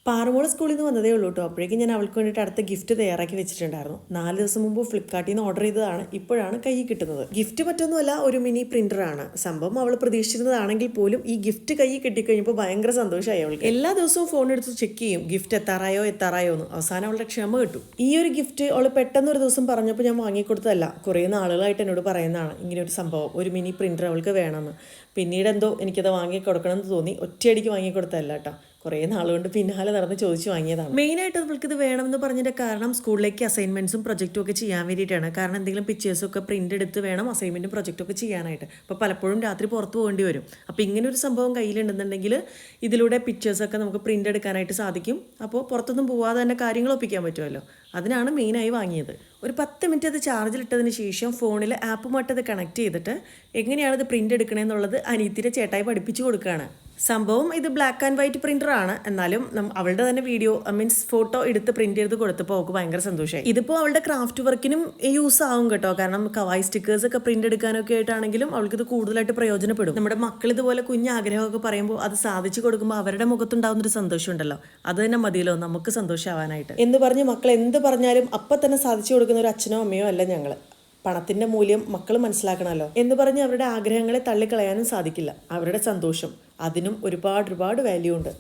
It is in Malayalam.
പാറമോള് സ്കൂളിൽ നിന്ന് വന്നതേ ഉള്ളൂ കേട്ടോ. അപ്പോഴേക്കും ഞാൻ അവൾക്ക് വേണ്ടിയിട്ട് അടുത്ത ഗിഫ്റ്റ് തയ്യാറാക്കി വെച്ചിട്ടുണ്ടായിരുന്നു. 4 ദിവസം മുമ്പ് ഫ്ലിപ്കാർട്ടിൽ നിന്ന് ഓർഡർ ചെയ്തതാണ്, ഇപ്പോഴാണ് കയ്യിൽ കിട്ടുന്നത്. ഗിഫ്റ്റ് മറ്റൊന്നുമല്ല, ഒരു മിനി പ്രിന്ററാണ്. സംഭവം അവൾ പ്രതീക്ഷിച്ചിരുന്നതാണെങ്കിൽ പോലും ഈ ഗിഫ്റ്റ് കയ്യിൽ കിട്ടിക്കഴിഞ്ഞപ്പോൾ ഭയങ്കര സന്തോഷമായി അവൾക്ക്. എല്ലാ ദിവസവും ഫോൺ എടുത്ത് ചെക്ക് ചെയ്യും, ഗിഫ്റ്റ് എത്താറായോ എന്ന്. അവസാനം അവളുടെ ക്ഷമ കിട്ടും. ഈ ഒരു ഗിഫ്റ്റ് അവൾ പെട്ടെന്ന് ഒരു ദിവസം പറഞ്ഞപ്പോൾ ഞാൻ വാങ്ങിക്കൊടുത്തതല്ല, കുറേ നാളുകളായിട്ട് എന്നോട് പറയുന്നതാണ് ഇങ്ങനെ ഒരു സംഭവം, ഒരു മിനി പ്രിന്റർ അവൾക്ക് വേണമെന്ന്. പിന്നീട് എന്തോ എനിക്കത് വാങ്ങിക്കൊടുക്കണമെന്ന് തോന്നി, ഒറ്റയടിക്ക് വാങ്ങിക്കൊടുത്തതല്ല കേട്ടോ. കുറേ നാളുകൊണ്ട് പിന്നാലെ നടന്ന് ചോദിച്ചു വാങ്ങിയതാണ്. മെയിനായിട്ട് അവൾക്ക് ഇത് വേണമെന്ന് പറഞ്ഞതിൻ്റെ കാരണം സ്കൂളിലേക്ക് അസൈൻമെൻറ്റ്സും പ്രൊജക്റ്റും ഒക്കെ ചെയ്യാൻ വേണ്ടിയിട്ടാണ്. കാരണം എന്തെങ്കിലും പിക്ചേഴ്സൊക്കെ പ്രിൻ്റ് എടുത്ത് വേണം അസൈൻമെൻറ്റും പ്രൊജക്റ്റും ഒക്കെ ചെയ്യാനായിട്ട്. അപ്പോൾ പലപ്പോഴും രാത്രി പുറത്ത് പോകേണ്ടി വരും. അപ്പോൾ ഇങ്ങനെ ഒരു സംഭവം കയ്യിലുണ്ടെന്നുണ്ടെങ്കിൽ ഇതിലൂടെ പിക്ചേഴ്സൊക്കെ നമുക്ക് പ്രിൻ്റ് എടുക്കാനായിട്ട് സാധിക്കും. അപ്പോൾ പുറത്തൊന്നും പോവാതെ തന്നെ കാര്യങ്ങൾ ഒപ്പിക്കാൻ പറ്റുമല്ലോ. അതിനാണ് മെയിനായി വാങ്ങിയത്. ഒരു 10 മിനിറ്റ് അത് ചാർജിലിട്ടതിന് ശേഷം ഫോണിൽ ആപ്പുമായിട്ട് അത് കണക്ട് ചെയ്തിട്ട് എങ്ങനെയാണ് ഇത് പ്രിൻ്റ് എടുക്കണമെന്നുള്ളത് അനിയത്തിൻ്റെ ചേട്ടായി പഠിപ്പിച്ചു കൊടുക്കുകയാണ്. സംഭവം ഇത് ബ്ലാക്ക് ആൻഡ് വൈറ്റ് പ്രിൻ്ററാണ്. എന്നാലും അവളുടെ തന്നെ വീഡിയോ മീൻസ് ഫോട്ടോ എടുത്ത് പ്രിൻ്റ് ചെയ്ത് കൊടുത്തപ്പോൾ അവൾക്ക് ഭയങ്കര സന്തോഷമായി. ഇതിപ്പോൾ അവളുടെ ക്രാഫ്റ്റ് വർക്കിനും യൂസ് ആവും കേട്ടോ. കാരണം കവായി സ്റ്റിക്കേഴ്സ് ഒക്കെ പ്രിൻ്റ് എടുക്കാനൊക്കെ ആയിട്ടാണെങ്കിലും അവൾക്ക് ഇത് കൂടുതലായിട്ട് പ്രയോജനപ്പെടും. നമ്മുടെ മക്കൾ ഇതുപോലെ കുഞ്ഞ് ആഗ്രഹമൊക്കെ പറയുമ്പോൾ അത് സാധിച്ചു കൊടുക്കുമ്പോൾ അവരുടെ മുഖത്തുണ്ടാകുന്നൊരു സന്തോഷം ഉണ്ടല്ലോ, അത് തന്നെ മതിയല്ലോ നമുക്ക് സന്തോഷമാവാനായിട്ട് എന്ന് പറഞ്ഞ് മക്കൾ എന്ത് പറഞ്ഞാലും അപ്പം തന്നെ സാധിച്ചു കൊടുക്കുന്ന ഒരു അച്ഛനോ അമ്മയോ അല്ല ഞങ്ങൾ. പണത്തിൻ്റെ മൂല്യം മക്കൾ മനസ്സിലാക്കണമല്ലോ എന്ന് പറഞ്ഞ് അവരുടെ ആഗ്രഹങ്ങളെ തള്ളിക്കളയാനും സാധിക്കില്ല. അവരുടെ സന്തോഷം അതിനും ഒരുപാട് വാല്യൂ ഉണ്ട്.